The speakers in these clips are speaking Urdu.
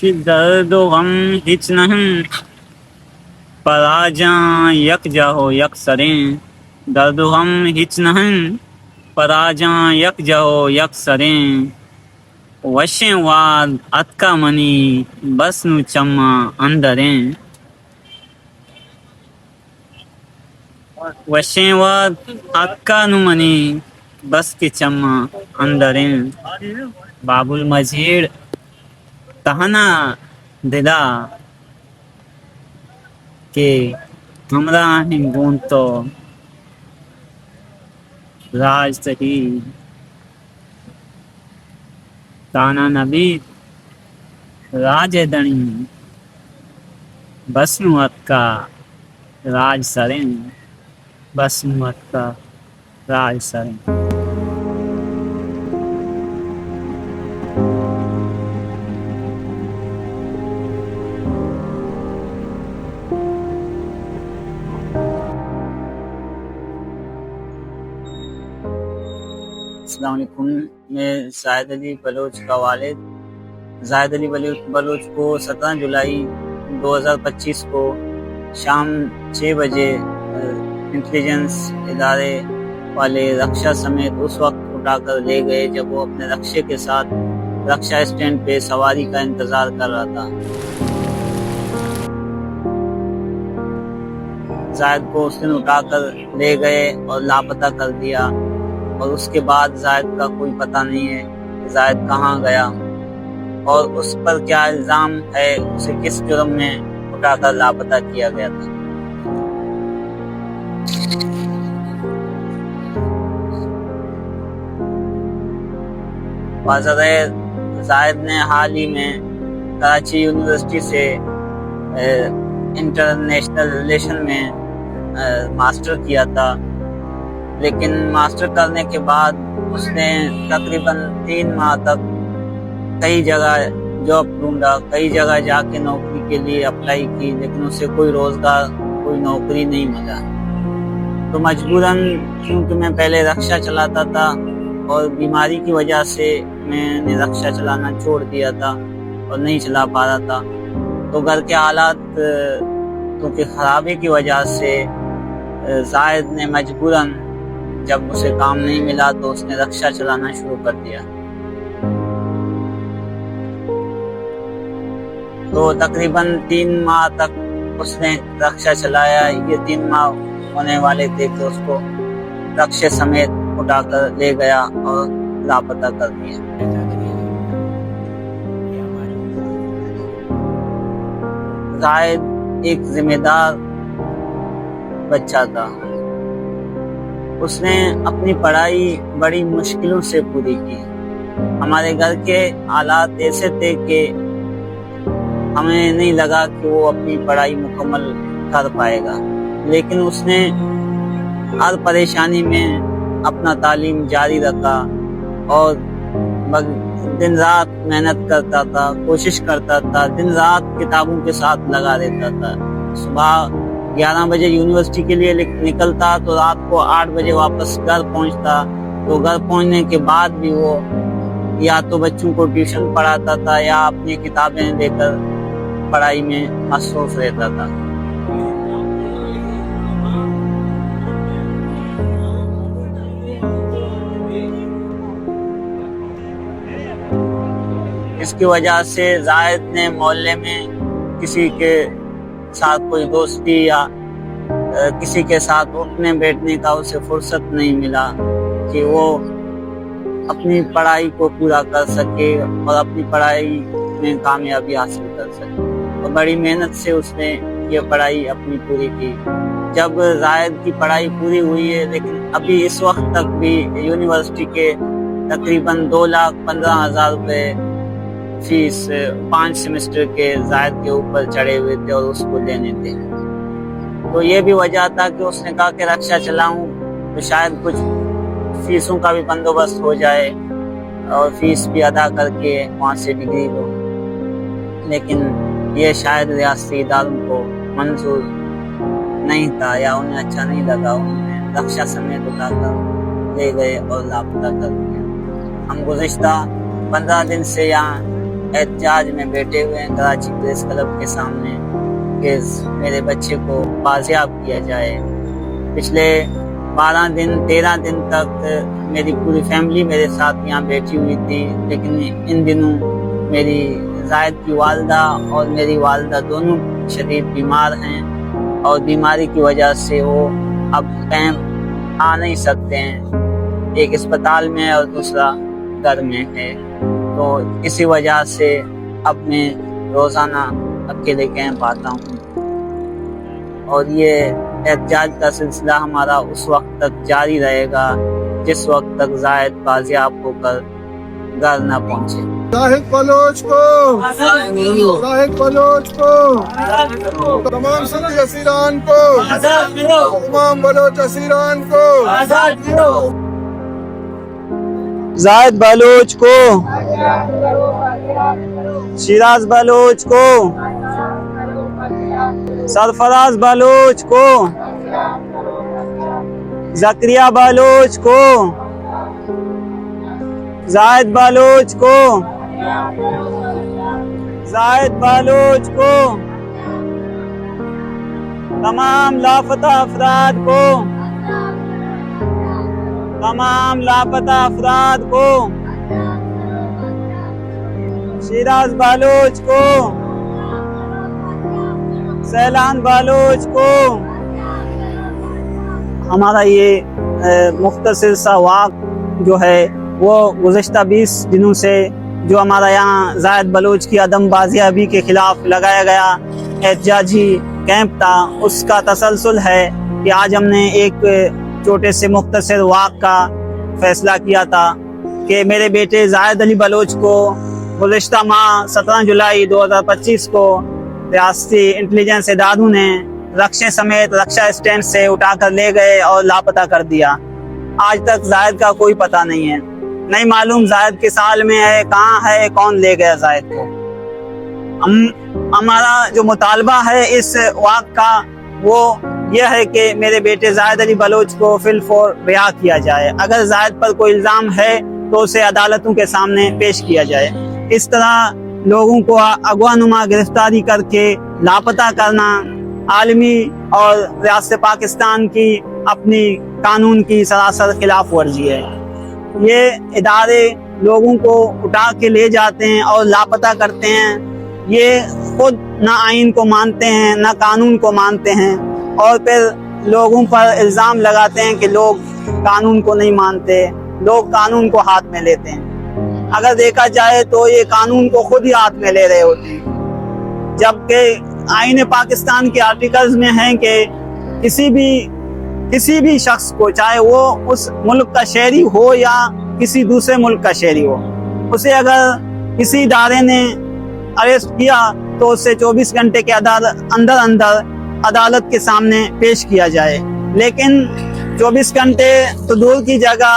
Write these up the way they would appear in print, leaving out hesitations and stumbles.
کہ درد و غم ہچ نہیں پرا جاں یک جہو یک سریں، درد و غم ہچ نہیں پرا جاں یک جہو یک سریں، وشیں واد اتکا منی بس نو چما اندریں، وشیں واد اتکا نو منی بس کے چما اندریں۔ باب المجید تہنا دلا کہ ہمراہ گون تو راج تہی تانا نبی راج دنی بس نوت کا راج سریں، بس نوت کا راج سریں۔ السلام علیکم، میں زاہد علی بلوچ کا والد زاہد علی بلوچ کو 17 جولائی 2025 کو شام 6 بجے انٹیلیجنس ادارے والے رکشا سمیت اس وقت اٹھا کر لے گئے جب وہ اپنے رکشے کے ساتھ رکشا اسٹینڈ پہ سواری کا انتظار کر رہا تھا۔ زاہد کو اس دن اٹھا کر لے گئے اور لاپتہ کر دیا، اور اس کے بعد زاہد کا کوئی پتہ نہیں ہے کہ زاہد کہاں گیا اور اس پر کیا الزام ہے، اسے کس جرم میں اٹھا کر لاپتہ کیا گیا تھا۔ واضح ہے زاہد نے حال ہی میں کراچی یونیورسٹی سے انٹرنیشنل ریلیشن میں ماسٹر کیا تھا، لیکن ماسٹر کرنے کے بعد اس نے تقریباً 3 ماہ تک کئی جگہ جاب ڈھونڈا، کئی جگہ جا کے نوکری کے لیے اپلائی کی، لیکن اسے کوئی روزگار، کوئی نوکری نہیں ملا۔ تو مجبوراً، کیونکہ میں پہلے رکشہ چلاتا تھا اور بیماری کی وجہ سے میں نے رکشہ چلانا چھوڑ دیا تھا اور نہیں چلا پا رہا تھا، تو گھر کے حالات کیونکہ خرابی کی وجہ سے زاہد نے مجبوراً، جب اسے کام نہیں ملا تو اس نے رکشہ چلانا شروع کر دیا۔ تو تقریباً 3 ماہ تک اس نے رکشہ چلایا۔ یہ 3 ماہ ہونے والے تھے کہ اس کو رکشے سمیت اٹھا کر لے گیا اور لاپتہ کر دیا۔ زاہد ایک ذمہ دار بچہ تھا، اس نے اپنی پڑھائی بڑی مشکلوں سے پوری کی۔ ہمارے گھر کے حالات ایسے تھے کہ ہمیں نہیں لگا کہ وہ اپنی پڑھائی مکمل کر پائے گا، لیکن اس نے ہر پریشانی میں اپنا تعلیم جاری رکھا اور دن رات محنت کرتا تھا، کوشش کرتا تھا، دن رات کتابوں کے ساتھ لگا رہتا تھا۔ صبح 11 بجے یونیورسٹی کے لیے نکلتا تو رات کو 8 بجے واپس گھر پہنچتا۔ تو گھر پہنچنے کے بعد بھی وہ یا تو بچوں کو ٹیوشن پڑھاتا تھا یا اپنی کتابیں لے کر پڑھائی میں مصروف رہتا تھا۔ اس کی وجہ سے زاہد نے محلے میں کسی کے ساتھ کوئی دوستی یا کسی کے ساتھ اٹھنے بیٹھنے کا اسے فرصت نہیں ملا کہ وہ اپنی پڑھائی کو پورا کر سکے اور اپنی پڑھائی میں کامیابی حاصل کر سکے۔ اور بڑی محنت سے اس نے یہ پڑھائی اپنی پوری کی۔ جب زاہد کی پڑھائی پوری ہوئی ہے، لیکن ابھی اس وقت تک بھی یونیورسٹی کے تقریباً 2,15,000 روپے فیس 5 سیمسٹر کے زاہد کے اوپر چڑھے ہوئے تھے اور اس کو دینے تھے۔ تو یہ بھی وجہ تھا کہ اس نے کہا کہ رکشہ چلاؤں تو شاید کچھ فیسوں کا بھی بندوبست ہو جائے اور فیس بھی ادا کر کے وہاں سے ڈگری لو، لیکن یہ شاید ریاستی اداروں کو منظور نہیں تھا یا انہیں اچھا نہیں لگا۔ انہوں نے رکشہ سمیت اٹھا کر لے گئے اور لاپتہ کر دیا۔ ہم گزشتہ 15 دن سے یہاں احتجاج میں بیٹھے ہوئے ہیں کراچی پریس کلب کے سامنے کہ میرے بچے کو بازیاب کیا جائے۔ پچھلے 13 دن تک میری پوری فیملی میرے ساتھ یہاں بیٹھی ہوئی تھی، لیکن ان دنوں میری زائد کی والدہ اور میری والدہ دونوں شدید بیمار ہیں، اور بیماری کی وجہ سے وہ اب کیمپ آ نہیں سکتے ہیں، ایک اسپتال میں اور دوسرا گھر میں ہے، تو اسی وجہ سے اب میں روزانہ اکیلے کیمپ آتا ہوں، اور یہ احتجاج کا سلسلہ ہمارا اس وقت تک جاری رہے گا جس وقت تک زائد بازیاب ہو کر گھر نہ پہنچے۔ زاہد بلوچ کو، زاہد بلوچ کو، تمام سندھی اسیران کو، تمام بلوچ اسیران کو، زاہد بلوچ کو، شیراز بلوچ کو، سرفراز بلوچ کو، زکریا بلوچ کو، زاہد بلوچ کو، زاہد بلوچ کو، تمام لاپتہ افراد کو، تمام لاپتہ افراد کو، شیراز بلوچ کو، سیلان بلوچ کو۔ ہمارا یہ مختصر سا واقع جو ہے وہ گزشتہ 20 دنوں سے جو ہمارا یہاں زاہد بلوچ کی عدم بازیابی کے خلاف لگایا گیا احتجاجی کیمپ تھا، اس کا تسلسل ہے کہ آج ہم نے ایک چھوٹے سے مختصر واقع کا فیصلہ کیا تھا کہ میرے بیٹے زاہد علی بلوچ کو گزشتہ ماہ 17 جولائی 2025 کو ریاستی انٹیلیجنس اداروں نے رکشے سمیت رکشہ اسٹینڈ سے اٹھا کر لے گئے اور لاپتہ کر دیا۔ آج تک زاہد کا کوئی پتہ نہیں ہے، نہیں معلوم زاہد کس حال میں ہے، کہاں ہے، کون لے گیا زاہد کو۔ ہمارا جو مطالبہ ہے اس واقع کا وہ یہ ہے کہ میرے بیٹے زاہد علی بلوچ کو فی الفور رہا کیا جائے، اگر زاہد پر کوئی الزام ہے تو اسے عدالتوں کے سامنے پیش کیا جائے۔ اس طرح لوگوں کو اغوا نما گرفتاری کر کے لاپتہ کرنا عالمی اور ریاست پاکستان کی اپنی قانون کی سراسر خلاف ورزی ہے۔ یہ ادارے لوگوں کو اٹھا کے لے جاتے ہیں اور لاپتہ کرتے ہیں، یہ خود نہ آئین کو مانتے ہیں نہ قانون کو مانتے ہیں، اور پھر لوگوں پر الزام لگاتے ہیں کہ لوگ قانون کو نہیں مانتے، لوگ قانون کو ہاتھ میں لیتے ہیں۔ اگر دیکھا جائے تو یہ قانون کو خود ہی ہاتھ میں لے رہے ہوتے ہیں، جبکہ آئین پاکستان کے آرٹیکلز میں ہیں کہ کسی بھی شخص کو، چاہے وہ اس ملک کا شہری ہو یا کسی دوسرے ملک کا شہری ہو، اسے اگر کسی ادارے نے اریسٹ کیا تو اسے 24 گھنٹے کے اندر عدالت کے سامنے پیش کیا جائے، لیکن 24 گھنٹے تو دور کی جگہ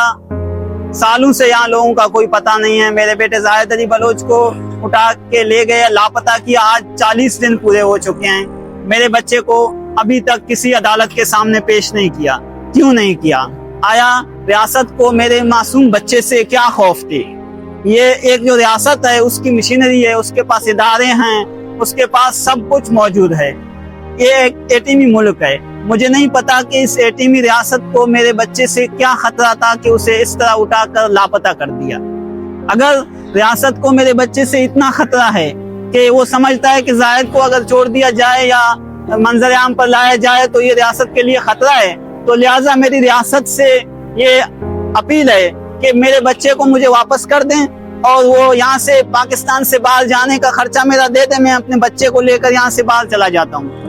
سالوں سے یہاں لوگوں کا کوئی پتہ نہیں ہے۔ میرے بیٹے زاہد علی بلوچ کو اٹھا کے لے گئے، لاپتہ کیا، آج 40 دن پورے ہو چکے ہیں، میرے بچے کو ابھی تک کسی عدالت کے سامنے پیش نہیں کیا۔ کیوں نہیں کیا؟ آیا ریاست کو میرے معصوم بچے سے کیا خوف تھی؟ یہ ایک جو ریاست ہے اس کی مشینری ہے، اس کے پاس ادارے ہیں، اس کے پاس سب کچھ موجود ہے، یہ ایک ایٹمی ملک ہے۔ مجھے نہیں پتا کہ اس ایٹمی ریاست کو میرے بچے سے کیا خطرہ تھا کہ اسے اس طرح اٹھا کر لاپتہ کر دیا۔ اگر ریاست کو میرے بچے سے اتنا خطرہ ہے کہ وہ سمجھتا ہے کہ زاہد کو اگر چھوڑ دیا جائے یا منظر عام پر لایا جائے تو یہ ریاست کے لیے خطرہ ہے، تو لہٰذا میری ریاست سے یہ اپیل ہے کہ میرے بچے کو مجھے واپس کر دیں، اور وہ یہاں سے پاکستان سے باہر جانے کا خرچہ میرا دے دیں، میں اپنے بچے کو لے کر یہاں سے باہر چلا جاتا ہوں۔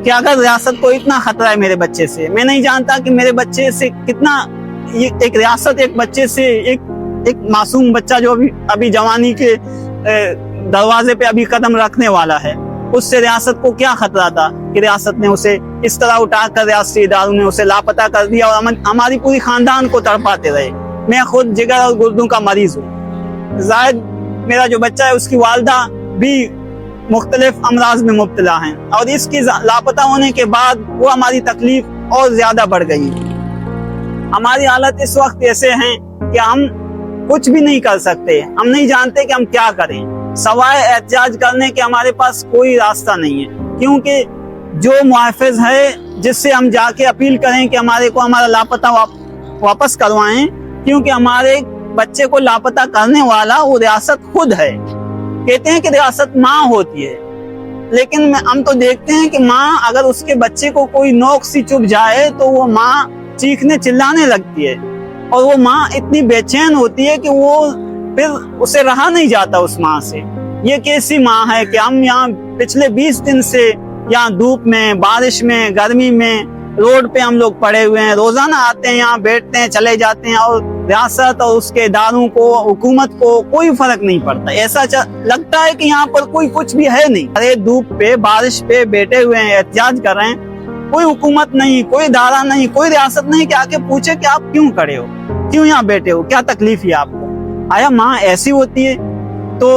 کہ اگر ریاست کو اتنا خطرہ ہے میرے بچے سے، میں نہیں جانتا کہ میرے بچے سے کتنا، ایک ریاست ایک بچے سے، ایک معصوم بچہ جو ابھی جوانی کے دروازے پہ ابھی قدم رکھنے والا ہے، اس سے ریاست کو کیا خطرہ تھا کہ ریاست نے اسے اس طرح اٹھا کر ریاستی اداروں نے اسے لاپتہ کر دیا اور ہماری پوری خاندان کو تڑپاتے رہے۔ میں خود جگر اور گردوں کا مریض ہوں۔ زاہد میرا جو بچہ ہے اس کی والدہ بھی مختلف امراض میں مبتلا ہیں، اور اس کی لاپتہ ہونے کے بعد وہ ہماری تکلیف اور زیادہ بڑھ گئی۔ ہماری حالت اس وقت ایسے ہیں کہ ہم کچھ بھی نہیں کر سکتے، ہم نہیں جانتے کہ ہم کیا کریں۔ سوائے احتجاج کرنے کے ہمارے پاس کوئی راستہ نہیں ہے، کیونکہ جو محافظ ہے جس سے ہم جا کے اپیل کریں کہ ہمارے کو ہمارا لاپتہ واپس کروائیں، کیونکہ ہمارے بچے کو لاپتہ کرنے والا وہ ریاست خود ہے۔ کہتے ہیں کہ ریاست ماں ہوتی ہے، لیکن ہم تو دیکھتے ہیں کہ ماں اگر اس کے بچے کو کوئی نوک سی چبھ جائے تو وہ ماں چیخنے چلانے لگتی ہے، اور وہ ماں اتنی بے چین ہوتی ہے کہ وہ پھر اسے رہا نہیں جاتا اس ماں سے۔ یہ کیسی ماں ہے کہ ہم یہاں پچھلے 20 دن سے یہاں دھوپ میں، بارش میں، گرمی میں روڈ پہ ہم لوگ پڑے ہوئے ہیں، روزانہ آتے ہیں یہاں، بیٹھتے ہیں، چلے جاتے ہیں، اور ریاست اور اس کے اداروں کو، حکومت کو کوئی فرق نہیں پڑتا۔ ایسا لگتا ہے کہ یہاں پر کوئی کچھ بھی ہے نہیں۔ ارے دھوپ پہ، بارش پہ بیٹھے ہوئے ہیں، احتجاج کر رہے ہیں، کوئی حکومت نہیں، کوئی ادارہ نہیں، کوئی ریاست نہیں کہ آ کے پوچھے کہ آپ کیوں کھڑے ہو، کیوں یہاں بیٹھے ہو، کیا تکلیف ہے آپ کو؟ آیا ماں ایسی ہوتی ہے؟ تو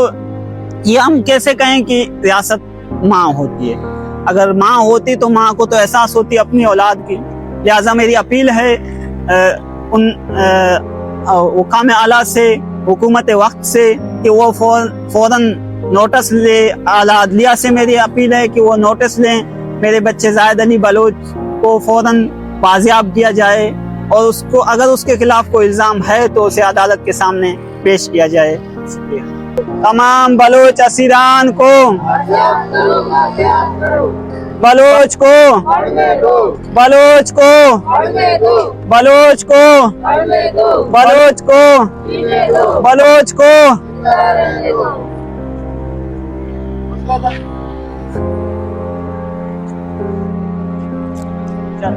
یہ ہم کیسے کہیں کہ ریاست ماں ہوتی ہے؟ اگر ماں ہوتی تو ماں کو تو احساس ہوتی اپنی اولاد کی۔ لہٰذا میری اپیل ہے ان حکام اعلیٰ سے، حکومت وقت سے، کہ وہ فوراً نوٹس لے۔ اعلیٰ عدلیہ سے میری اپیل ہے کہ وہ نوٹس لیں، میرے بچے زاہد علی بلوچ کو فوراً بازیاب کیا جائے، اور اس کو اگر اس کے خلاف کوئی الزام ہے تو اسے عدالت کے سامنے پیش کیا جائے۔ تمام بلوچ اسیران کو، بلوچ کو، بلوچ کو، بلوچ کو، بلوچ کو، بلوچ کو، چل